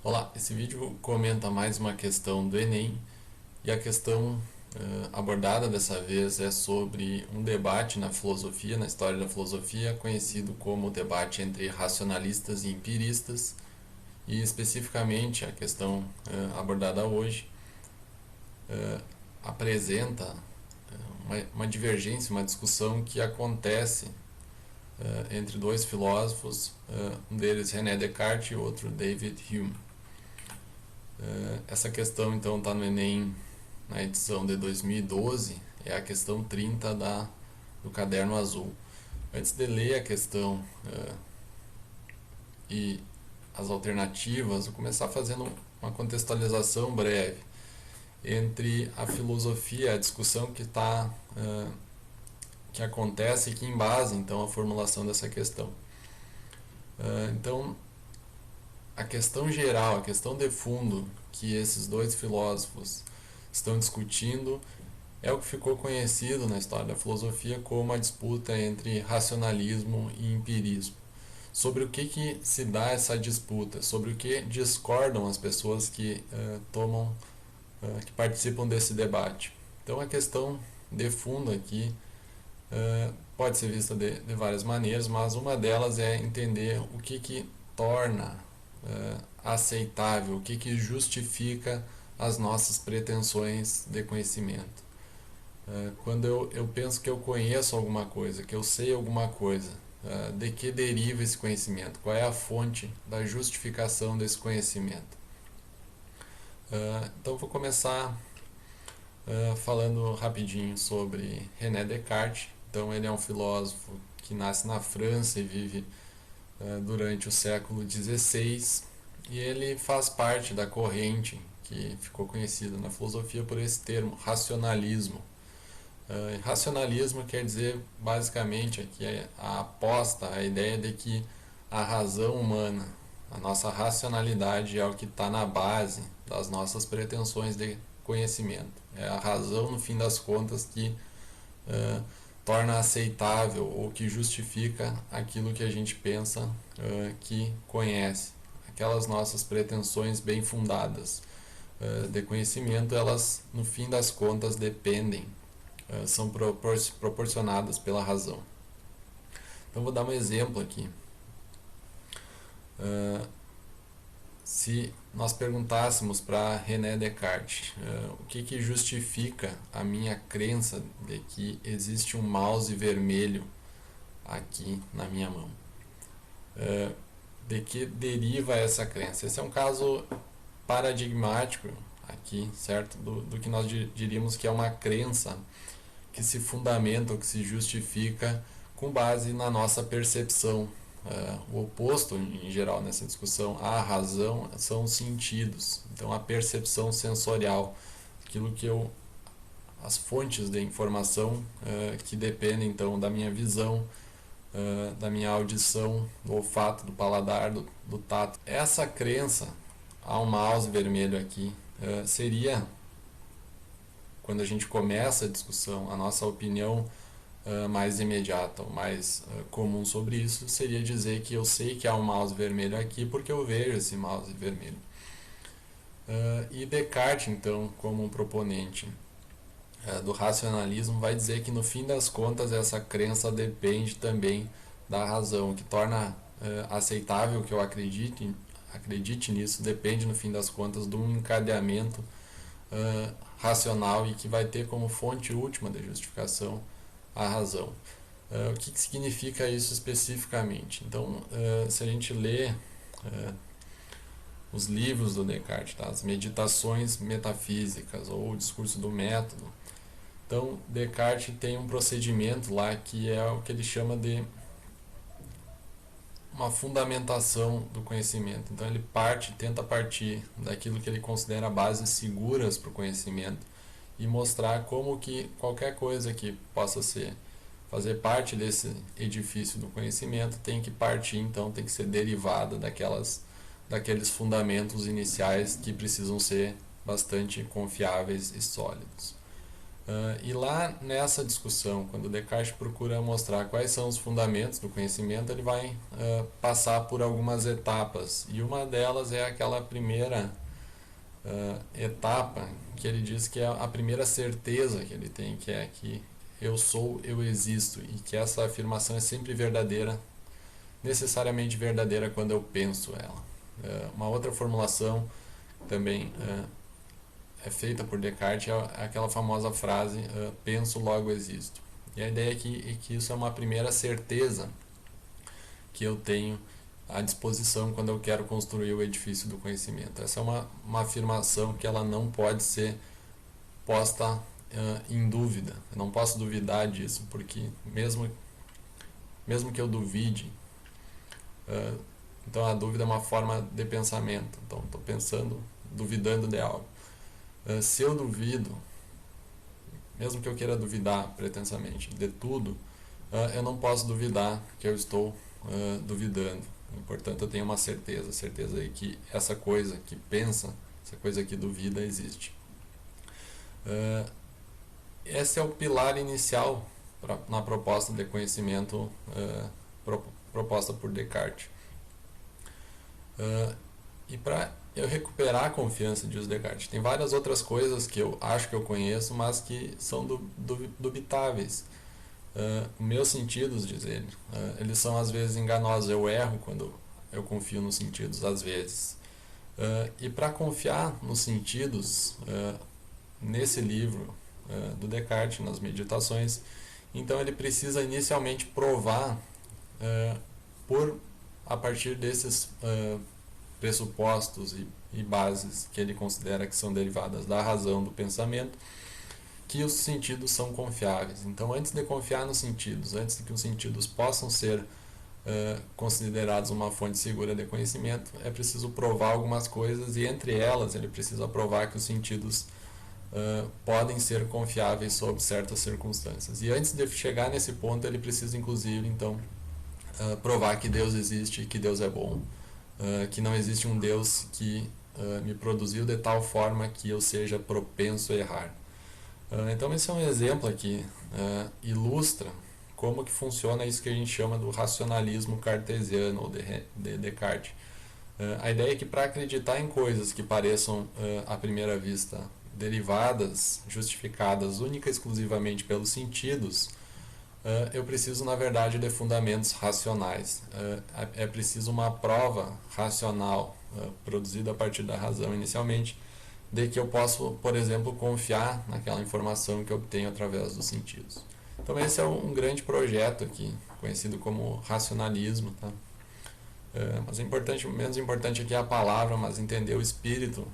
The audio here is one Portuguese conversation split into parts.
Olá, esse vídeo comenta mais uma questão do Enem e a questão abordada dessa vez é sobre um debate na filosofia, na história da filosofia, conhecido como o debate entre racionalistas e empiristas, e especificamente a questão abordada hoje apresenta uma divergência, uma discussão que acontece entre dois filósofos, um deles René Descartes e outro David Hume. Essa questão então está no Enem na edição de 2012, é a questão 30 do caderno azul. Antes de ler a questão e as alternativas, vou começar fazendo uma contextualização breve entre a filosofia, a discussão que acontece e que embasa então a formulação dessa questão. Então, a questão geral, a questão de fundo que esses dois filósofos estão discutindo é o que ficou conhecido na história da filosofia como a disputa entre racionalismo e empirismo. Sobre o que se dá essa disputa, sobre o que discordam as pessoas que que participam desse debate. Então a questão de fundo aqui pode ser vista de várias maneiras, mas uma delas é entender o que torna aceitável, o que justifica as nossas pretensões de conhecimento. Quando eu penso que eu conheço alguma coisa, que eu sei alguma coisa, de que deriva esse conhecimento? Qual é a fonte da justificação desse conhecimento? Então vou começar falando rapidinho sobre René Descartes. Então ele é um filósofo que nasce na França e vive durante o século XVI, e ele faz parte da corrente que ficou conhecida na filosofia por esse termo, racionalismo. Racionalismo quer dizer basicamente aqui a aposta, a ideia de que a razão humana, a nossa racionalidade é o que está na base das nossas pretensões de conhecimento. É a razão, no fim das contas, que torna aceitável ou que justifica aquilo que a gente pensa que conhece. Aquelas nossas pretensões bem fundadas de conhecimento, elas, no fim das contas, dependem, são proporcionadas pela razão. Então vou dar um exemplo aqui. Se nós perguntássemos para René Descartes o que justifica a minha crença de que existe um mouse vermelho aqui na minha mão, de que deriva essa crença? Esse é um caso paradigmático aqui, certo? Do que nós diríamos que é uma crença que se fundamenta ou que se justifica com base na nossa percepção. O oposto, em geral, nessa discussão, à razão, são os sentidos. Então, a percepção sensorial, aquilo que as fontes de informação que dependem, então, da minha visão, da minha audição, do olfato, do paladar, do tato. Essa crença, há um mouse vermelho aqui, seria, quando a gente começa a discussão, a nossa opinião mais imediata, ou mais comum sobre isso, seria dizer que eu sei que há um mouse vermelho aqui porque eu vejo esse mouse vermelho. E Descartes, então, como um proponente do racionalismo, vai dizer que no fim das contas essa crença depende também da razão. O que torna aceitável que eu acredite nisso depende, no fim das contas, de um encadeamento racional e que vai ter como fonte última de justificação a razão. O que significa isso especificamente? Então, se a gente lê os livros do Descartes, tá? As meditações metafísicas ou o discurso do método, então Descartes tem um procedimento lá que é o que ele chama de uma fundamentação do conhecimento. Então ele tenta partir daquilo que ele considera bases seguras para o conhecimento e mostrar como que qualquer coisa que possa fazer parte desse edifício do conhecimento tem que partir, então tem que ser derivada daqueles fundamentos iniciais que precisam ser bastante confiáveis e sólidos. E lá nessa discussão, quando Descartes procura mostrar quais são os fundamentos do conhecimento, ele vai passar por algumas etapas. E uma delas é aquela primeira etapa que ele diz que é a primeira certeza que ele tem, que é que eu sou, eu existo, e que essa afirmação é sempre verdadeira, necessariamente verdadeira quando eu penso ela. Uma outra formulação também é feita por Descartes é aquela famosa frase penso, logo existo. E a ideia aqui é que isso é uma primeira certeza que eu tenho à disposição quando eu quero construir o edifício do conhecimento. Essa é uma afirmação que ela não pode ser posta em dúvida. Eu não posso duvidar disso, porque mesmo que eu duvide, então a dúvida é uma forma de pensamento. Então estou pensando, duvidando de algo. Se eu duvido, mesmo que eu queira duvidar pretensamente de tudo, eu não posso duvidar que eu estou duvidando. Portanto, eu tenho uma certeza de que essa coisa que pensa, essa coisa que duvida, existe. Esse é o pilar inicial na proposta de conhecimento proposta por Descartes. E para eu recuperar a confiança, diz Descartes, tem várias outras coisas que eu acho que eu conheço, mas que são dubitáveis. Meus sentidos, diz ele, eles são às vezes enganosos. Eu erro quando eu confio nos sentidos, às vezes. E para confiar nos sentidos, nesse livro do Descartes, nas Meditações, então ele precisa inicialmente provar, a partir desses pressupostos e bases que ele considera que são derivadas da razão, do pensamento, que os sentidos são confiáveis. Então, antes de confiar nos sentidos, antes de que os sentidos possam ser considerados uma fonte segura de conhecimento, é preciso provar algumas coisas, e entre elas ele precisa provar que os sentidos podem ser confiáveis sob certas circunstâncias. E antes de chegar nesse ponto, ele precisa inclusive então provar que Deus existe e que Deus é bom, que não existe um Deus que me produziu de tal forma que eu seja propenso a errar. Então esse é um exemplo aqui, ilustra como que funciona isso que a gente chama do racionalismo cartesiano, ou de Descartes. A ideia é que para acreditar em coisas que pareçam, à primeira vista, derivadas, justificadas única e exclusivamente pelos sentidos, eu preciso, na verdade, de fundamentos racionais. É preciso uma prova racional, produzida a partir da razão inicialmente, de que eu posso, por exemplo, confiar naquela informação que eu obtenho através dos sentidos. Então esse é um grande projeto aqui, conhecido como racionalismo, tá? Mas menos importante aqui é a palavra, mas entender o espírito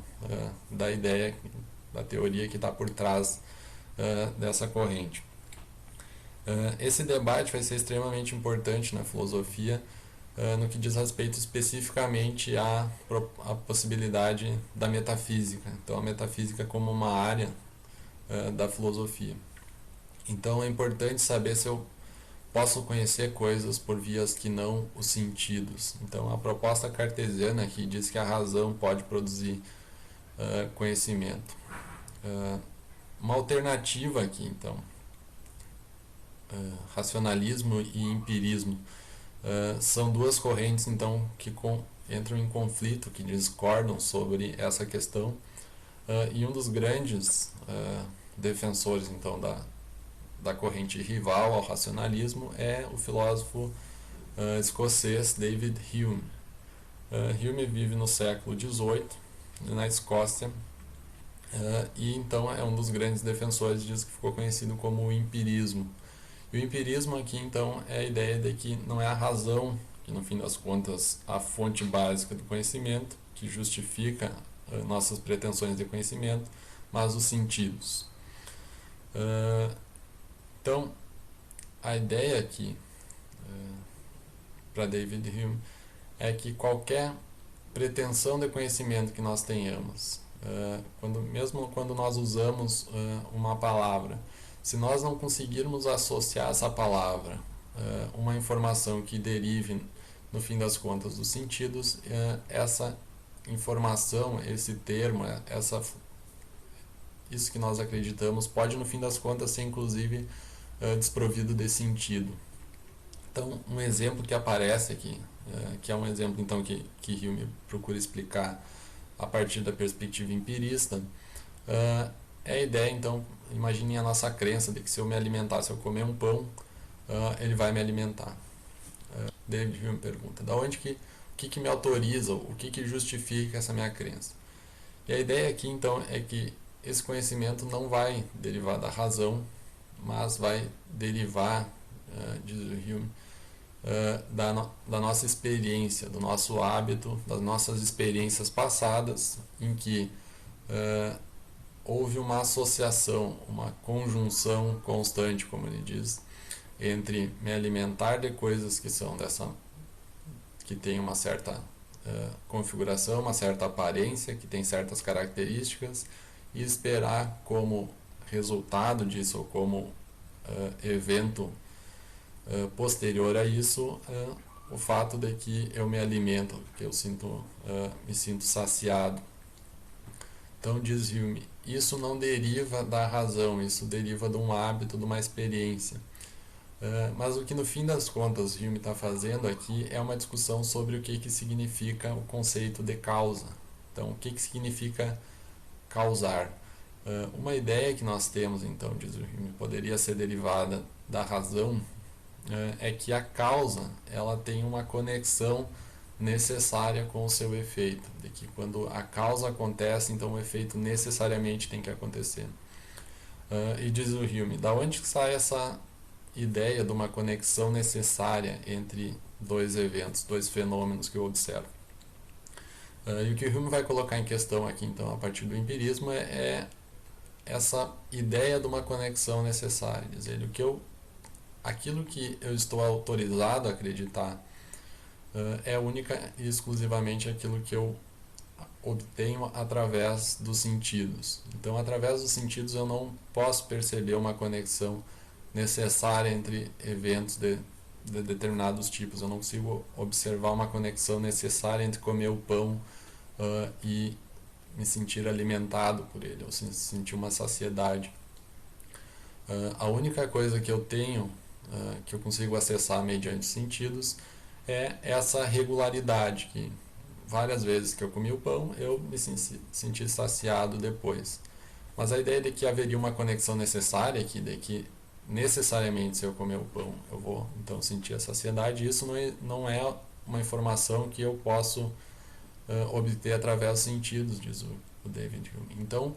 da ideia, da teoria que está por trás dessa corrente. Esse debate vai ser extremamente importante na filosofia, no que diz respeito especificamente à possibilidade da metafísica. Então, a metafísica como uma área da filosofia. Então, é importante saber se eu posso conhecer coisas por vias que não os sentidos. Então, a proposta cartesiana aqui diz que a razão pode produzir conhecimento. Uma alternativa aqui, então, racionalismo e empirismo, são duas correntes então que entram em conflito, que discordam sobre essa questão, e um dos grandes defensores então da corrente rival ao racionalismo é o filósofo escocês David Hume. Hume vive no século XVIII na Escócia, e então é um dos grandes defensores disso, que ficou conhecido como o empirismo. E o empirismo aqui, então, é a ideia de que não é a razão, que no fim das contas a fonte básica do conhecimento, que justifica nossas pretensões de conhecimento, mas os sentidos. Então, a ideia aqui, para David Hume, é que qualquer pretensão de conhecimento que nós tenhamos, mesmo quando nós usamos uma palavra, se nós não conseguirmos associar essa palavra uma informação que derive, no fim das contas, dos sentidos, essa informação, esse termo, isso que nós acreditamos pode, no fim das contas, ser inclusive desprovido de sentido. Então, um exemplo que aparece aqui, que é um exemplo então que Hume procura explicar a partir da perspectiva empirista, é a ideia, então, imaginem a nossa crença de que se eu me alimentar, se eu comer um pão, ele vai me alimentar. David Hume pergunta, o que me autoriza, o que justifica essa minha crença? E a ideia aqui, então, é que esse conhecimento não vai derivar da razão, mas vai derivar, diz o Hume, da nossa experiência, do nosso hábito, das nossas experiências passadas, em que houve uma associação, uma conjunção constante, como ele diz, entre me alimentar de coisas que têm uma certa configuração, uma certa aparência, que tem certas características, e esperar como resultado disso, ou como evento posterior a isso, o fato de que eu me alimento, que eu me sinto saciado. Então, diz Hume, isso não deriva da razão, isso deriva de um hábito, de uma experiência. Mas o que no fim das contas Hume está fazendo aqui é uma discussão sobre o que significa o conceito de causa. Então, o que significa causar? Uma ideia que nós temos, então, diz o Hume, poderia ser derivada da razão, é que a causa ela tem uma conexão necessária com o seu efeito, de que quando a causa acontece, então o efeito necessariamente tem que acontecer. E diz o Hume, da onde sai essa ideia de uma conexão necessária entre dois eventos, dois fenômenos que eu observo? E o que o Hume vai colocar em questão aqui, então, a partir do empirismo, é essa ideia de uma conexão necessária, dizer, aquilo que eu estou autorizado a acreditar é única e exclusivamente aquilo que eu obtenho através dos sentidos. Então, através dos sentidos eu não posso perceber uma conexão necessária entre eventos de determinados tipos. Eu não consigo observar uma conexão necessária entre comer o pão e me sentir alimentado por ele, ou sentir uma saciedade. A única coisa que eu tenho, que eu consigo acessar mediante os sentidos, é essa regularidade, que várias vezes que eu comi o pão, eu me senti saciado depois. Mas a ideia de que haveria uma conexão necessária aqui, de que necessariamente se eu comer o pão eu vou então sentir a saciedade, isso não é uma informação que eu posso obter através dos sentidos, diz o David Hume. Então,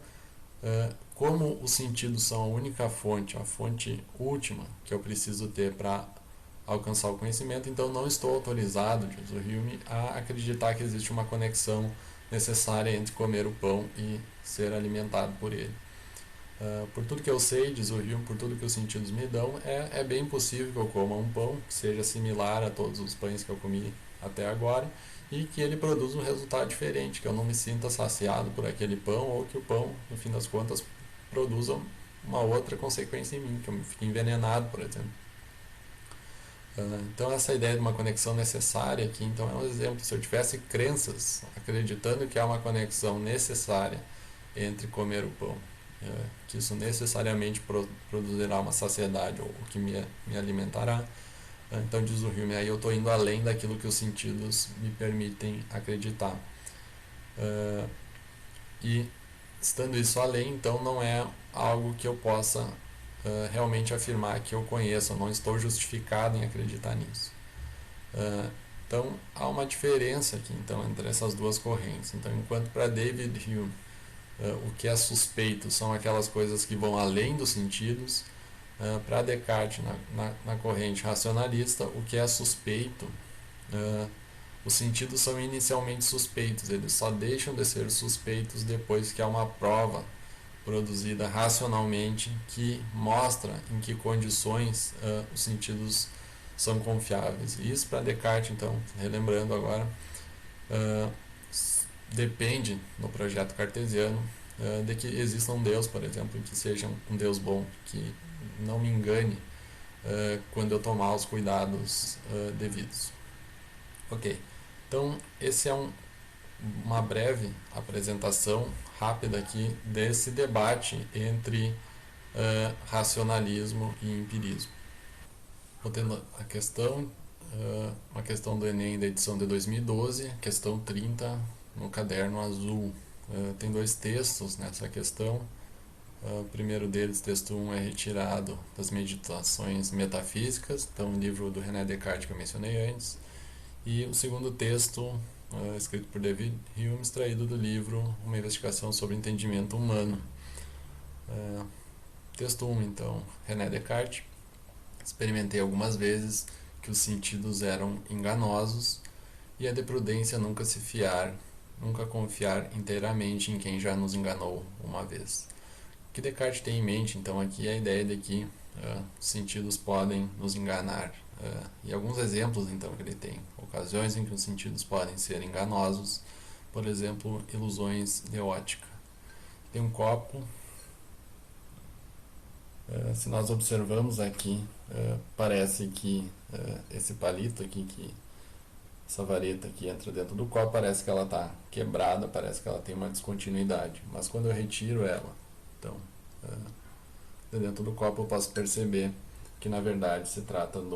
como os sentidos são a única fonte, a fonte última que eu preciso ter para alcançar o conhecimento, então não estou autorizado, diz o Hume, a acreditar que existe uma conexão necessária entre comer o pão e ser alimentado por ele. Por tudo que eu sei, diz o Hume, por tudo que os sentidos me dão, é bem possível que eu coma um pão que seja similar a todos os pães que eu comi até agora e que ele produza um resultado diferente, que eu não me sinta saciado por aquele pão ou que o pão, no fim das contas, produza uma outra consequência em mim, que eu fique envenenado, por exemplo. Então essa ideia de uma conexão necessária aqui, então é um exemplo. Se eu tivesse crenças acreditando que há uma conexão necessária entre comer o pão, que isso necessariamente produzirá uma saciedade ou que me alimentará, então diz o Hume, aí eu estou indo além daquilo que os sentidos me permitem acreditar. E estando isso além, então não é algo que eu possa realmente afirmar que eu conheço, eu não estou justificado em acreditar nisso. Então há uma diferença aqui então entre essas duas correntes. Então, enquanto para David Hume o que é suspeito são aquelas coisas que vão além dos sentidos, para Descartes, na corrente racionalista, o que é suspeito, os sentidos são inicialmente suspeitos, eles só deixam de ser suspeitos depois que há uma prova produzida racionalmente que mostra em que condições os sentidos são confiáveis. E isso para Descartes, então, relembrando agora, depende, no projeto cartesiano, de que exista um Deus, por exemplo, que seja um Deus bom, que não me engane quando eu tomar os cuidados devidos. Ok, então esse é uma breve apresentação rápida aqui desse debate entre racionalismo e empirismo. Vou tendo a questão, uma questão do Enem da edição de 2012, questão 30, no caderno azul. Tem dois textos nessa questão. O primeiro deles, texto 1, é retirado das Meditações Metafísicas, então o livro do René Descartes que eu mencionei antes. E o segundo texto, escrito por David Hume, extraído do livro Uma Investigação sobre o Entendimento Humano. Texto 1, então, René Descartes. Experimentei algumas vezes que os sentidos eram enganosos e é de prudência nunca se fiar, nunca confiar inteiramente em quem já nos enganou uma vez. O que Descartes tem em mente, então, aqui é a ideia de que os sentidos podem nos enganar. E alguns exemplos, então, que ele tem. Ocasiões em que os sentidos podem ser enganosos, por exemplo, ilusões de ótica. Tem um copo. Se nós observamos aqui, parece que esse palito aqui, essa vareta que entra dentro do copo, parece que ela está quebrada, parece que ela tem uma descontinuidade. Mas quando eu retiro ela, então, de dentro do copo, eu posso perceber que na verdade se trata de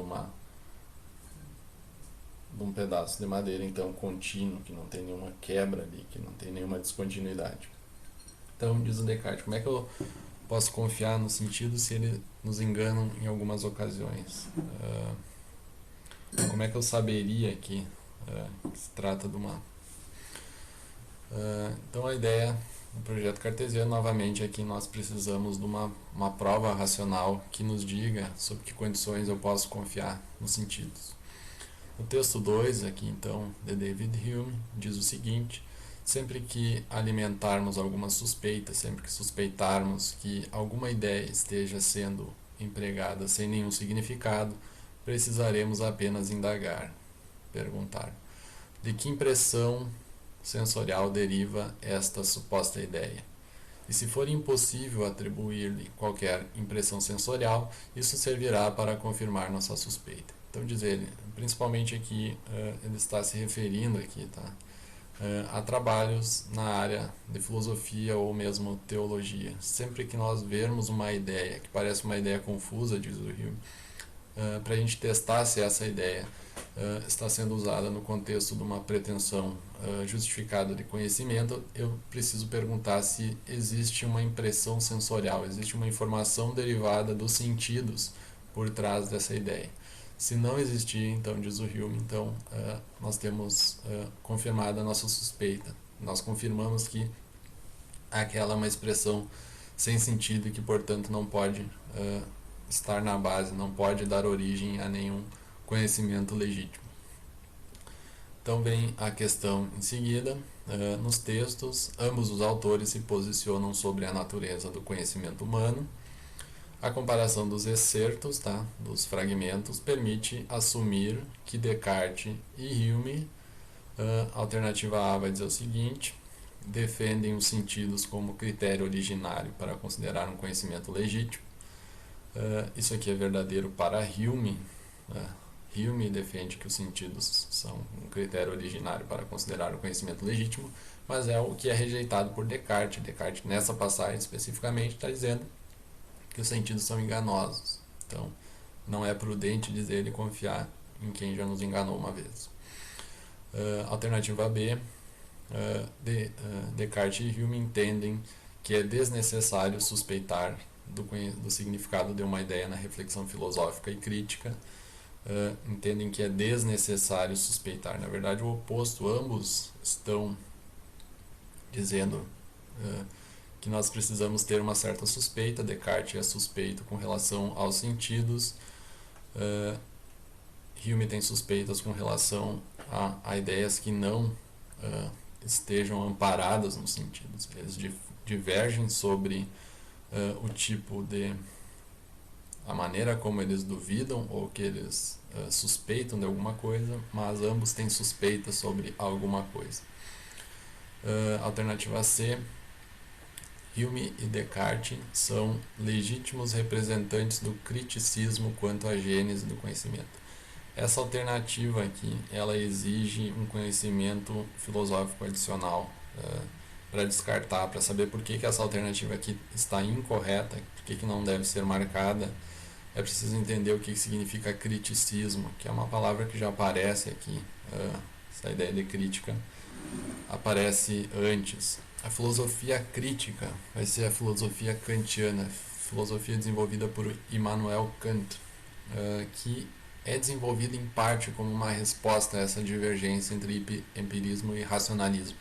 um pedaço de madeira então contínuo, que não tem nenhuma quebra ali, que não tem nenhuma descontinuidade. Então, diz o Descartes, como é que eu posso confiar no sentido se eles nos enganam em algumas ocasiões? Como é que eu saberia que se trata de uma... Então a ideia do projeto cartesiano, novamente, é que nós precisamos de uma prova racional que nos diga sob que condições eu posso confiar nos sentidos. O texto 2, aqui então, de David Hume, diz o seguinte: sempre que alimentarmos alguma suspeita, sempre que suspeitarmos que alguma ideia esteja sendo empregada sem nenhum significado, precisaremos apenas indagar, perguntar: de que impressão sensorial deriva esta suposta ideia? E se for impossível atribuir-lhe qualquer impressão sensorial, isso servirá para confirmar nossa suspeita. Então, diz ele, principalmente aqui, ele está se referindo aqui, tá? A trabalhos na área de filosofia ou mesmo teologia. Sempre que nós vermos uma ideia que parece uma ideia confusa, diz o Hume, para a gente testar se essa ideia está sendo usada no contexto de uma pretensão justificada de conhecimento, eu preciso perguntar se existe uma impressão sensorial, existe uma informação derivada dos sentidos por trás dessa ideia. Se não existir, então, diz o Hume, então nós temos confirmada a nossa suspeita. Nós confirmamos que aquela é uma expressão sem sentido e que, portanto, não pode estar na base, não pode dar origem a nenhum conhecimento legítimo. Então vem a questão em seguida. Nos textos, ambos os autores se posicionam sobre a natureza do conhecimento humano. A comparação dos excertos, tá, dos fragmentos, permite assumir que Descartes e Hume, alternativa A vai dizer o seguinte: defendem os sentidos como critério originário para considerar um conhecimento legítimo. Isso aqui é verdadeiro para Hume. Hume defende que os sentidos são um critério originário para considerar o conhecimento legítimo, mas é o que é rejeitado por Descartes. Descartes, nessa passagem especificamente, está dizendo que os sentidos são enganosos. Então, não é prudente dizer e confiar em quem já nos enganou uma vez. Alternativa B, Descartes e Hume entendem que é desnecessário suspeitar do significado de uma ideia na reflexão filosófica e crítica. Entendem que é desnecessário suspeitar. Na verdade, o oposto. Ambos estão dizendo que nós precisamos ter uma certa suspeita. Descartes é suspeito com relação aos sentidos. Hume tem suspeitas com relação a ideias que não estejam amparadas nos sentidos. Eles divergem sobre o tipo de... a maneira como eles duvidam ou que eles suspeitam de alguma coisa, mas ambos têm suspeitas sobre alguma coisa. Alternativa C, Hume e Descartes são legítimos representantes do criticismo quanto à gênese do conhecimento. Essa alternativa aqui, ela exige um conhecimento filosófico adicional para descartar, para saber por que essa alternativa aqui está incorreta, por que não deve ser marcada. É preciso entender o que significa criticismo, que é uma palavra que já aparece aqui, essa ideia de crítica aparece antes. A filosofia crítica vai ser a filosofia kantiana, filosofia desenvolvida por Immanuel Kant, que é desenvolvida em parte como uma resposta a essa divergência entre empirismo e racionalismo.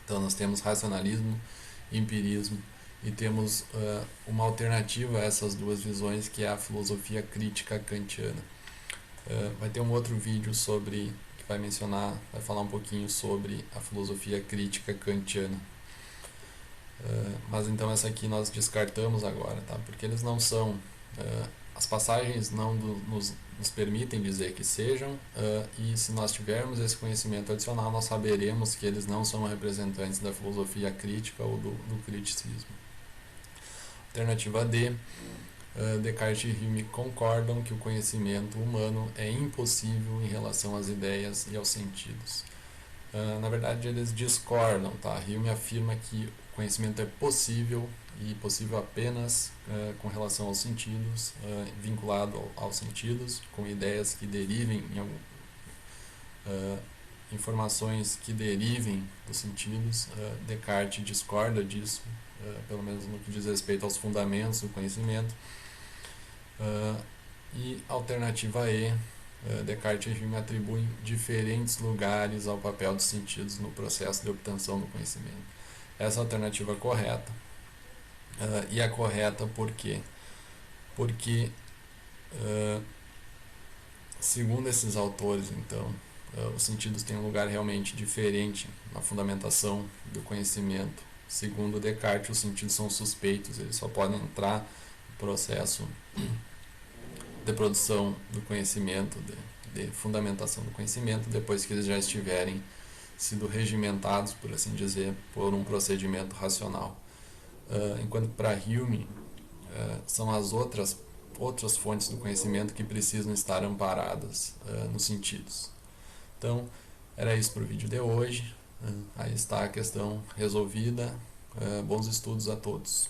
Então nós temos racionalismo, empirismo, e temos uma alternativa a essas duas visões, que é a filosofia crítica kantiana. Vai ter um outro vídeo que vai falar um pouquinho sobre a filosofia crítica kantiana. Mas então essa aqui nós descartamos agora, tá? Porque eles não são... as passagens não nos permitem dizer que sejam, e se nós tivermos esse conhecimento adicional, nós saberemos que eles não são representantes da filosofia crítica ou do criticismo. Alternativa D, Descartes e Hume concordam que o conhecimento humano é impossível em relação às ideias e aos sentidos. Na verdade, eles discordam, tá? Hume afirma que o conhecimento é possível, e possível apenas com relação aos sentidos, vinculado aos sentidos, com ideias que derivem informações que derivem dos sentidos. Descartes discorda disso, pelo menos no que diz respeito aos fundamentos do conhecimento. E alternativa E, Descartes e Hume atribuem diferentes lugares ao papel dos sentidos no processo de obtenção do conhecimento. Essa é a alternativa correta. E é correta por quê? Porque, segundo esses autores, então, os sentidos têm um lugar realmente diferente na fundamentação do conhecimento. Segundo Descartes, os sentidos são suspeitos, eles só podem entrar no processo de produção do conhecimento, de fundamentação do conhecimento, depois que eles já estiverem sido regimentados, por assim dizer, por um procedimento racional. Enquanto para Hume, são as outras fontes do conhecimento que precisam estar amparadas nos sentidos. Então, era isso para o vídeo de hoje. Aí está a questão resolvida. Bons estudos a todos.